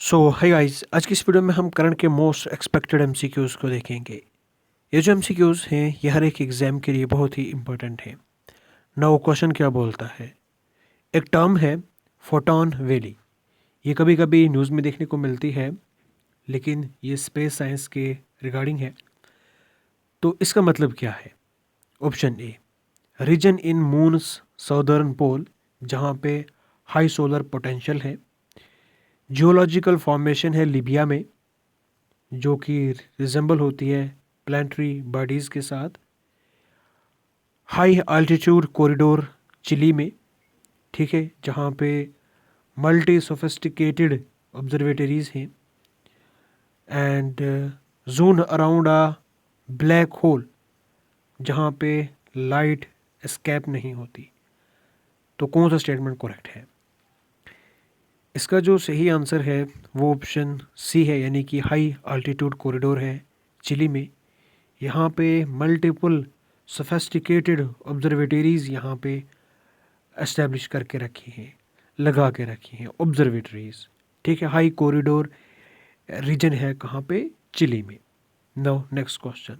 सो hi guys, आज की इस वीडियो में हम करंट के मोस्ट एक्सपेक्टेड एमसीक्यूज़ को देखेंगे। ये जो एमसीक्यूज़ हैं ये हर एक एग्जाम के लिए बहुत ही इंपॉर्टेंट है ना। वो क्वेश्चन क्या बोलता है, एक टर्म है फोटॉन वैली। ये कभी कभी न्यूज़ में देखने को मिलती है, लेकिन ये स्पेस साइंस के रिगार्डिंग है। तो इसका मतलब क्या है? Option A, region in moon's southern pole, जहाँ पे हाई सोलर पोटेंशियल है। जियोलॉजिकल फॉर्मेशन है लिबिया में, जो कि रिजेंबल होती है प्लानिटरी बॉडीज़ के साथ। हाई अल्टीट्यूड कॉरिडोर चिली में, ठीक है, जहाँ पे मल्टी सोफिस्टिकेटेड ऑब्जर्वेटरीज हैं। And zone around a black hole, जहाँ पे लाइट एस्केप नहीं होती। तो कौन सा स्टेटमेंट करेक्ट है? इसका जो सही आंसर है वो ऑप्शन सी है, यानी कि हाई अल्टीट्यूड कॉरिडोर है चिली में। यहाँ पे मल्टीपल सोफेस्टिकेटेड ऑब्जर्वेटरीज यहाँ पे एस्टेब्लिश करके रखी हैं, लगा के रखी हैं ऑब्जर्वेटरीज। ठीक है, हाई कॉरिडोर रीजन है कहाँ पे? चिली में। नाउ नेक्स्ट क्वेश्चन,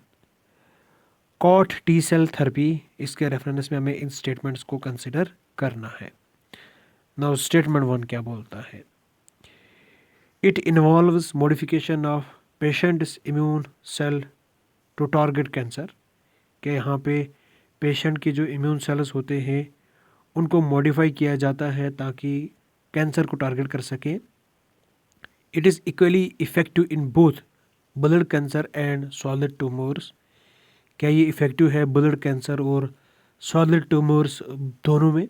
कॉट टी सेल थेरेपी, इसके रेफरेंस में हमें इन स्टेटमेंट्स को कंसिडर करना है। नाउ स्टेटमेंट वन क्या बोलता है? It involves modification of patient's immune cell to target cancer. कि यहाँ पे पेशेंट के जो इम्यून सेल्स होते हैं उनको मॉडिफाई किया जाता है ताकि कैंसर को टारगेट कर सके। It is equally effective in both blood cancer and solid tumours. क्या ये इफ़ेक्टिव है ब्लड कैंसर और सॉलिड ट्यूमर्स दोनों में?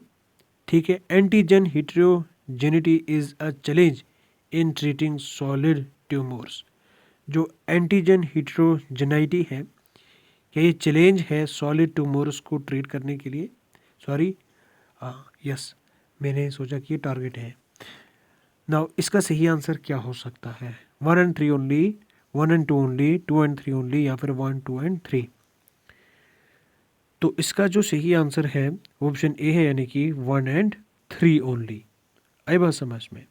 ठीक है, antigen heterogeneity is a challenge in treating solid tumours. जो एंटीजन हिट्रोजेनिटी है, क्या ये चैलेंज है सॉलिड ट्यूमर्स को ट्रीट करने के लिए? सॉरी, यस, मैंने सोचा कि ये टारगेट है। नाउ इसका सही आंसर क्या हो सकता है? 1 and 3 only, 1 and 2 only, 2 and 3 only, या फिर 1 2 and 3? तो इसका जो सही आंसर है ऑप्शन ए है, यानी कि 1 and 3 ओनली। आई बात समझ में?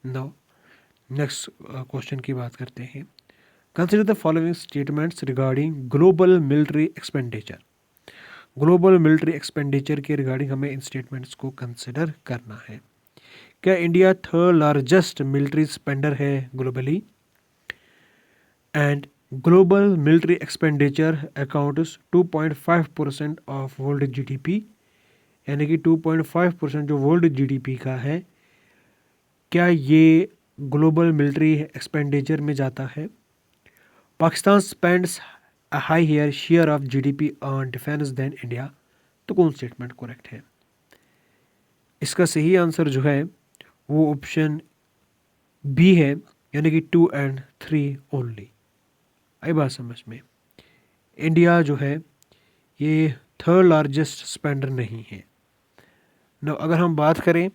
नाउ नेक्स्ट क्वेश्चन की बात करते हैं। Consider the following statements regarding global military expenditure. Global military expenditure के रिगार्डिंग हमें इन स्टेटमेंट्स को कंसिडर करना है। क्या India third largest military spender है globally? And global military expenditure accounts 2.5% of world GDP, यानी कि 2.5% जो वर्ल्ड जीडीपी का है, क्या ये ग्लोबल मिलिट्री एक्सपेंडिचर में जाता है? Pakistan spends a high share of GDP on defence than India. तो कौन स्टेटमेंट करेक्ट है? इसका सही आंसर जो है वो ऑप्शन बी है, यानी कि 2 and 3 ओनली। आई बात समझ में? इंडिया जो है ये थर्ड लार्जेस्ट स्पेंडर नहीं है ना। अगर हम बात करें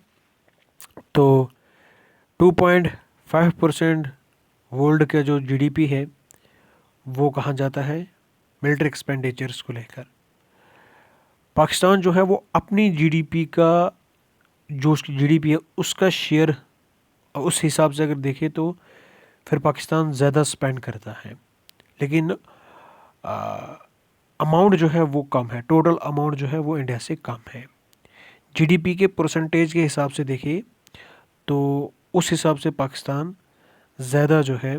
तो 2.5% वर्ल्ड का जो जीडीपी है वो कहाँ जाता है? मिलिट्री एक्सपेंडिचर्स को लेकर। पाकिस्तान जो है वो अपनी जीडीपी का, जो उसकी जीडीपी है उसका शेयर, उस हिसाब से अगर देखें तो फिर पाकिस्तान ज़्यादा स्पेंड करता है, लेकिन अमाउंट जो है वो कम है। टोटल अमाउंट जो है वो इंडिया से कम है। जीडीपी के परसेंटेज के हिसाब से देखिए तो उस हिसाब से पाकिस्तान ज़्यादा जो है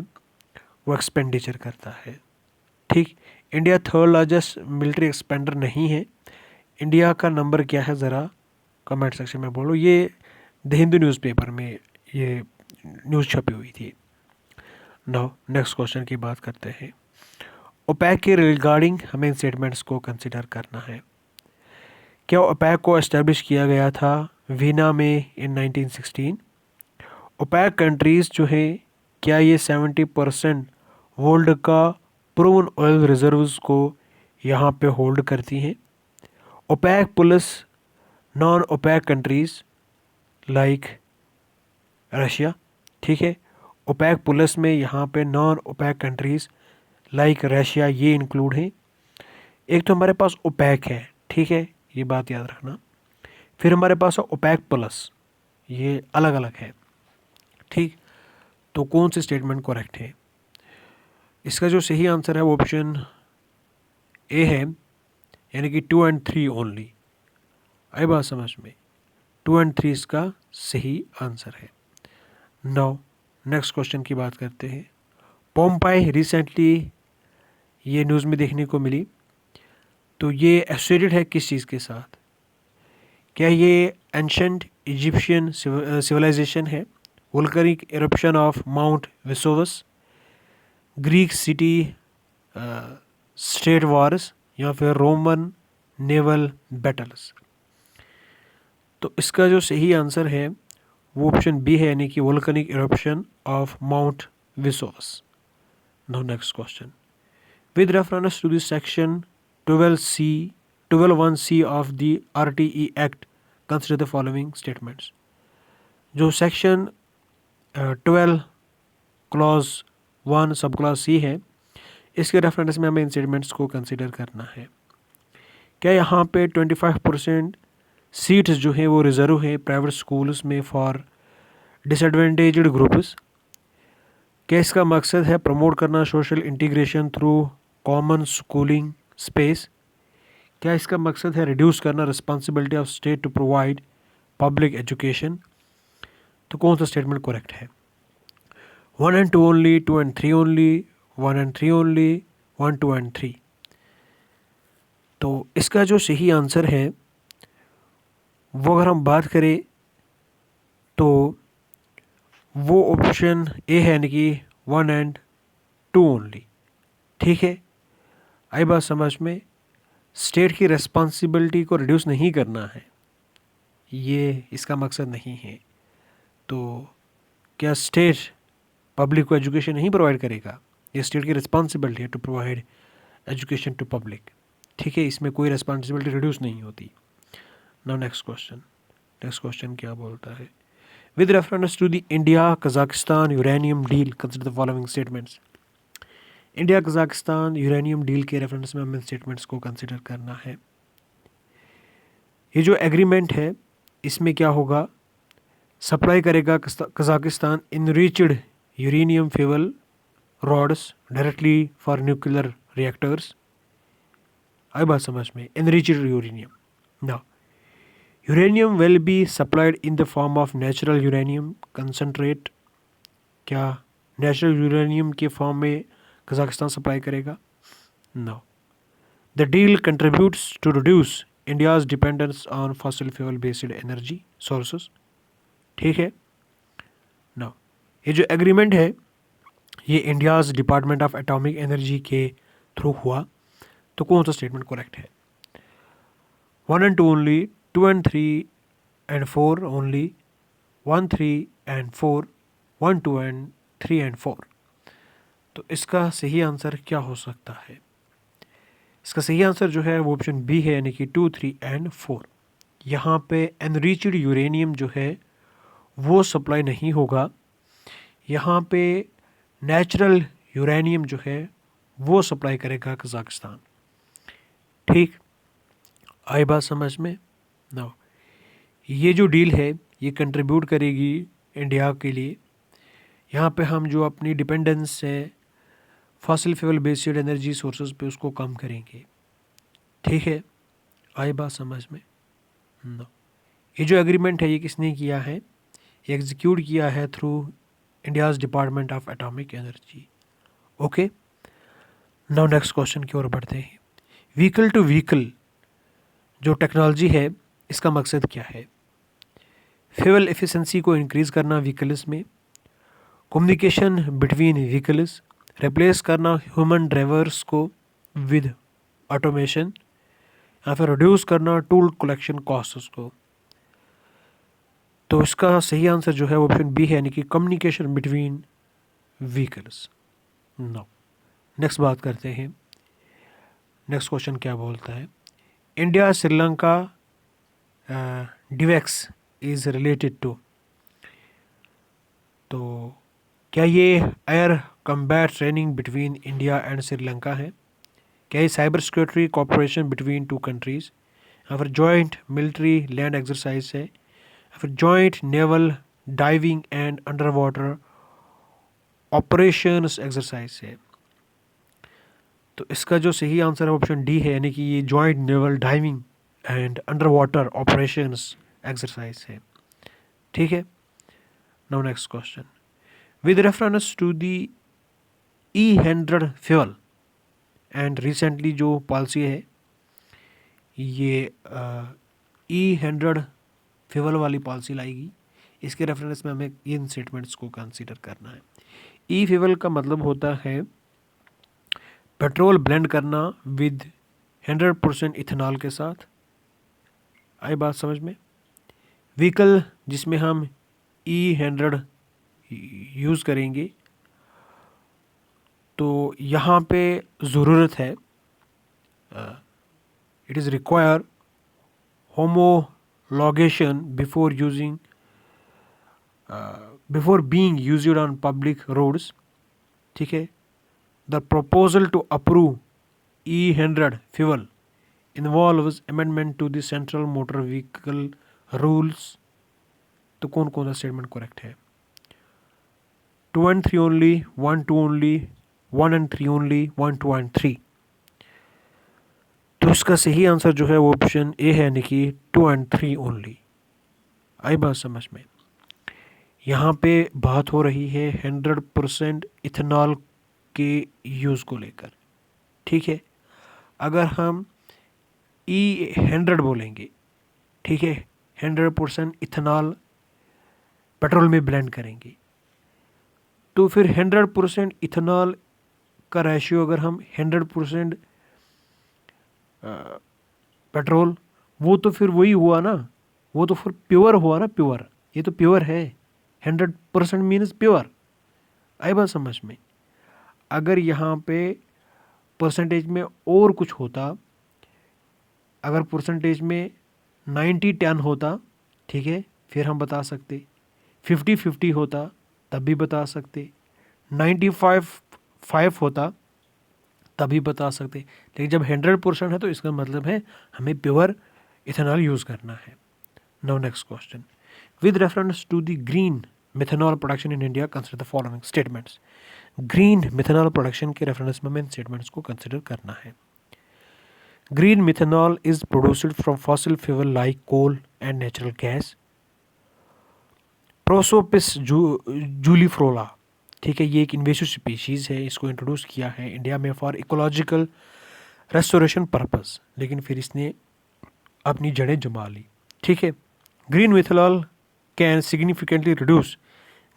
वो एक्सपेंडिचर करता है। ठीक, India third largest military expander नहीं है। इंडिया का नंबर क्या है ज़रा कमेंट सेक्शन में बोलो। ये द हिंदू न्यूज़पेपर में ये न्यूज़ छपी हुई थी। नाउ नेक्स्ट क्वेश्चन की बात करते हैं। ओपेक के रिगार्डिंग हमें इन स्टेटमेंट्स को कंसिडर करना है। क्या ओपेक को एस्टेब्लिश किया गया था वीना में इन 1916? ओपेक कंट्रीज़ जो है, क्या ये 70% वर्ल्ड का प्रूवन ऑयल रिजर्व्स को यहाँ पे होल्ड करती हैं? OPEC plus non OPEC countries like Russia, ठीक है। ओपेक प्लस में यहाँ पे non OPEC countries like Russia ये इंक्लूड हैं। एक तो हमारे पास ओपेक है, ठीक है, ये बात याद रखना। फिर हमारे पास है ओपेक प्लस, ये अलग अलग है, ठीक। तो कौन से स्टेटमेंट करेक्ट है? इसका जो सही आंसर है वो ऑप्शन ए है, यानी कि 2 और 3 ओनली। आई बात समझ में? 2 और 3 इसका सही आंसर है। नाउ नेक्स्ट क्वेश्चन की बात करते हैं। पोम्पाई रिसेंटली ये न्यूज़ में देखने को मिली, तो ये एसोसिएटेड है किस चीज़ के साथ? क्या ये एंशंट इजिप्शियन सिविलाइजेशन है, volcanic eruption of Mount Vesuvius, Greek city state wars, या फिर रोमन नेवल बैटल्स? तो इसका जो सही आंसर है वो ऑप्शन बी है, यानी कि volcanic eruption of Mount Vesuvius. Now next question. With reference to the section 12C, 12(1)(c) of the RTE Act, consider the following statements. जो section 12 clause 1 sub clause C है, इसके reference में हमें इन statements को कंसिडर करना है। क्या यहाँ पे 25% सीट्स जो है वो रिजर्व है प्राइवेट स्कूल्स में फॉर डिसएडवांटेज्ड ग्रुप्स? क्या इसका मकसद है प्रमोट करना social integration through common schooling space? क्या इसका मकसद है रिड्यूस करना responsibility of state to provide public education? तो कौन सा स्टेटमेंट करेक्ट है? 1 और 2 ओनली, 2 और 3 ओनली, 1 और 3 ओनली, 1, 2 और 3? तो इसका जो सही आंसर है वो अगर हम बात करें तो वो ऑप्शन ए है, यानी कि 1 और 2 ओनली। ठीक है, आई बात समझ में? स्टेट की रिस्पॉन्सिबिलिटी को रिड्यूस नहीं करना है, ये इसका मकसद नहीं है। तो क्या स्टेट पब्लिक को एजुकेशन नहीं प्रोवाइड करेगा? ये स्टेट की रिस्पॉन्सिबिलिटी है to provide education to public. ठीक है, इसमें कोई रिस्पॉन्सिबिलिटी रिड्यूस नहीं होती। नाउ नेक्स्ट क्वेश्चन क्या बोलता है? With reference to the India Kazakhstan uranium deal, consider the following statements. India Kazakhstan uranium deal के रेफरेंस में हमें स्टेटमेंट्स को कंसिडर करना है। ये जो एग्रीमेंट है इसमें क्या होगा? सप्लाई करेगा Kazakhstan enriched uranium fuel rods directly for nuclear reactors. आई बात समझ में? Enriched uranium. ना, uranium will be supplied in the form of natural uranium concentrate. क्या नेचुरल यूरेनियम के फॉर्म में कजाकिस्तान सप्लाई करेगा? No. The deal contributes to reduce India's dependence on fossil fuel based energy sources. ठीक है। No, ये जो agreement है ये India's department of atomic energy के थ्रू हुआ। तो कौन सा स्टेटमेंट करेक्ट है? 1 और 2 ओनली, 2 और 3 और 4 ओनली, 1, 3 और 4, 1, 2 और 3 और 4? तो इसका सही आंसर क्या हो सकता है? इसका सही आंसर जो है वो ऑप्शन बी है, यानी कि 2, 3 और 4। यहाँ पे एनरिच्ड यूरेनियम जो है वो सप्लाई नहीं होगा, यहाँ पे नेचुरल यूरेनियम जो है वो सप्लाई करेगा कजाकिस्तान। ठीक, आई बात समझ में? ना, ये जो डील है ये कंट्रीब्यूट करेगी इंडिया के लिए। यहाँ पे हम जो अपनी डिपेंडेंस है fossil fuel based energy sources पे उसको कम करेंगे। ठीक है, आई बात समझ में? नो, ये जो एग्रीमेंट है ये किसने किया है? ये एग्जीक्यूट किया है through India's department of atomic energy. Okay, now next question की ओर बढ़ते हैं। व्हीकल टू व्हीकल जो टेक्नोलॉजी है इसका मकसद क्या है? फ्यूल एफिशिएंसी को इंक्रीज़ करना व्हीकल्स में, कम्युनिकेशन बिटवीन व्हीकल्स, रिप्लेस करना ह्यूमन ड्राइवर्स को विद ऑटोमेशन, या फिर रिड्यूस करना टूल कलेक्शन कॉस्ट्स को? तो इसका सही आंसर जो है वो ऑप्शन बी है, यानी कि communication between vehicles. No, next बात करते हैं। नेक्स्ट क्वेश्चन क्या बोलता है? India Sri Lanka DIVEX is related to. तो क्या ये air combat training between India and Sri Lanka है? क्या ये cyber security cooperation between two countries, या फिर जॉइंट मिलिट्री लैंड एक्सरसाइज है, या फिर joint naval diving and under water operations exercise है। तो इसका जो सही आंसर है ऑप्शन डी है, यानी कि ये joint naval diving and under water operations exercise है। ठीक है। Now next question, with reference to the E100 fuel, and recently जो पॉलिसी है ये E100 फ्यूल वाली पॉलिसी लाएगी, इसके रेफरेंस में हमें इन स्टेटमेंट्स को कंसीडर करना है। ई फ्यूल का मतलब होता है पेट्रोल ब्लेंड करना विद 100% इथेनॉल के साथ। आई बात समझ में? व्हीकल जिसमें हम E100 यूज़ करेंगे, तो यहाँ पे ज़रूरत है, it is require homologation before using before being used on public roads. ठीक है। The proposal to approve E100 fuel involves amendment to the central motor vehicle rules। तो कौन कौन सा स्टेटमेंट करेक्ट है? 2 and 3 only, 1 2 only, 1 and 3 only, 1 2 and 3। तो इसका सही आंसर जो है वो ऑप्शन ए है, यानी कि 2 and 3 ओनली। आई बात समझ में? यहाँ पे बात हो रही है 100% इथेनॉल के यूज़ को लेकर। ठीक है। अगर हम E100 बोलेंगे, ठीक है, 100% इथेनॉल पेट्रोल में ब्लेंड करेंगे, तो फिर 100% इथेनॉल का रेशियो अगर हम 100% पेट्रोल, वो तो फिर वही हुआ ना, वो तो फिर प्योर हुआ ना, प्योर, ये तो प्योर है। 100% मीन्स प्योर। आई बात समझ में? अगर यहाँ पे परसेंटेज में और कुछ होता, अगर परसेंटेज में 90-10 होता, ठीक है, फिर हम बता सकते। 50-50 होता तब भी बता सकते। 95-5 होता तभी बता सकते। लेकिन जब 100% है तो इसका मतलब है हमें प्योर इथेनॉल यूज़ करना है। Now next question, with reference to the green methanol production in India consider the following statements. Green methanol production के रेफरेंस में हमें इन स्टेटमेंट्स को कंसिडर करना है। Green methanol is produced from fossil fuel like coal and natural gas. Prosopis juliflora, ठीक है, ये एक इन्वेसिव स्पीशीज़ है, इसको इंट्रोड्यूस किया है इंडिया में फॉर इकोलॉजिकल रेस्टोरेशन पर्पस, लेकिन फिर इसने अपनी जड़ें जमा ली। ठीक है। Green methanol can significantly reduce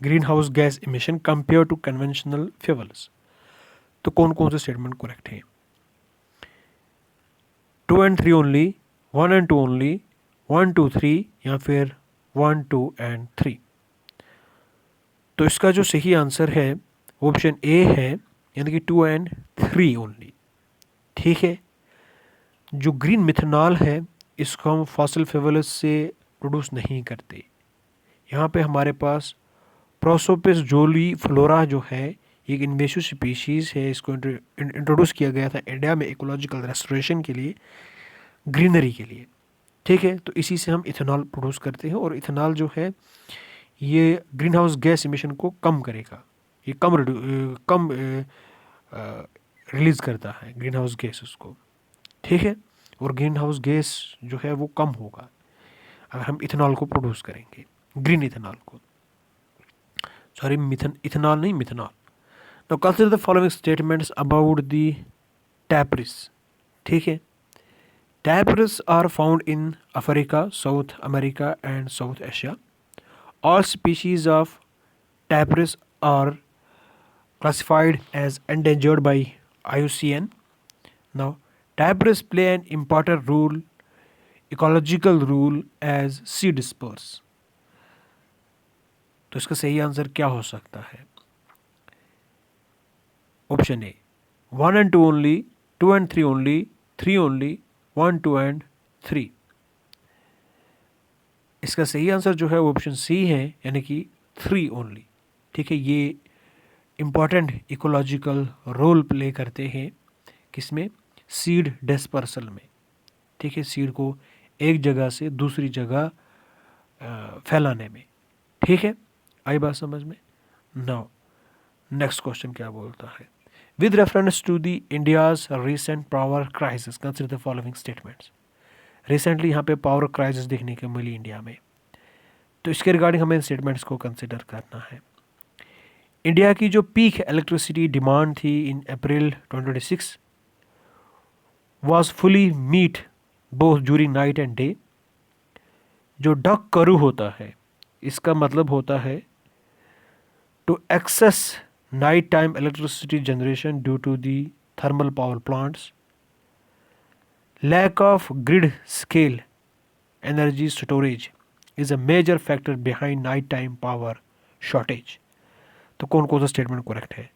greenhouse gas emission compare to conventional fuels. तो कौन कौन से स्टेटमेंट करेक्ट हैं? 2 and 3 ओनली, 1 and 2 ओनली, 1 2 3, या फिर 1 2 and 3। तो इसका जो सही आंसर है ऑप्शन ए है, यानी कि 2 and 3 ओनली। ठीक है। जो ग्रीन मिथेनॉल है इसको हम फॉसिल फ्यूल्स से प्रोड्यूस नहीं करते। यहाँ पे हमारे पास प्रोसोपिस जूलीफ्लोरा जो है, एक इन्वेसिव स्पीशीज़ है, इसको इंट्रोड्यूस किया गया था इंडिया में इकोलॉजिकल रेस्टोरेशन के लिए, ग्रीनरी के लिए। ठीक है। तो इसी से हम इथेनॉल प्रोड्यूस करते हैं, और इथेनॉल जो है ये ग्रीन हाउस गैस इमिशन को कम करेगा, ये कम रिलीज़ करता है ग्रीन हाउस गैस उसको। ठीक है। और ग्रीन हाउस गैस जो है वो कम होगा अगर हम इथेनॉल को प्रोड्यूस करेंगे, ग्रीन इथेनॉल को, सॉरी इथेनॉल नहीं, methanol. Now consider the following statements about the tapirs. ठीक है। Tapirs are found in Africa, South America and South Asia. All species of tapirus are classified as endangered by IUCN. Now, tapirus play an important role, ecological role as seed disperse। तो इसका सही answer क्या हो सकता है? Option A 1 and 2 only, 2 and 3 only, 3 only, 1 2 and 3। इसका सही answer जो है वो ऑप्शन सी है, यानी कि 3 ओनली। ठीक है। ये इम्पॉर्टेंट इकोलॉजिकल रोल प्ले करते हैं किसमें? सीड डिस्पर्सल में। ठीक है। सीड को एक जगह से दूसरी जगह फैलाने में। ठीक है। आई बात समझ में? नाउ नेक्स्ट क्वेश्चन क्या बोलता है, with reference to the India's recent power crisis consider the following statements. Recently यहाँ पे पावर क्राइसिस देखने को मिली इंडिया में, तो इसके रिगार्डिंग हमें स्टेटमेंट्स को कंसिडर करना है। इंडिया की जो पीक इलेक्ट्रिसिटी डिमांड थी in April 2026 was fully meet both during night and day. जो डक करू होता है, इसका मतलब होता है to excess night time electricity generation due to the thermal power plants, lack of grid scale energy storage is a major factor behind night time power shortage. तो कौन कौन सा स्टेटमेंट करेक्ट है?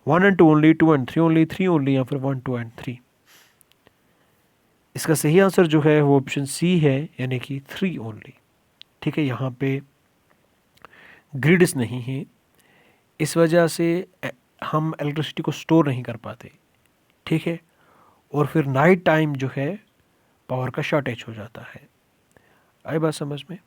1 and 2 only, 2 and 3 only, 3 only, या फिर 1, 2 and 3? इसका सही answer जो है वो ऑप्शन सी है, यानी कि 3 ओनली। ठीक है, यहाँ पे ग्रिड्स नहीं है, इस वजह से हम इलेक्ट्रिसिटी को स्टोर नहीं कर पाते। ठीक है, और फिर नाइट टाइम जो है पावर का शॉर्टेज हो जाता है। आई बात समझ में?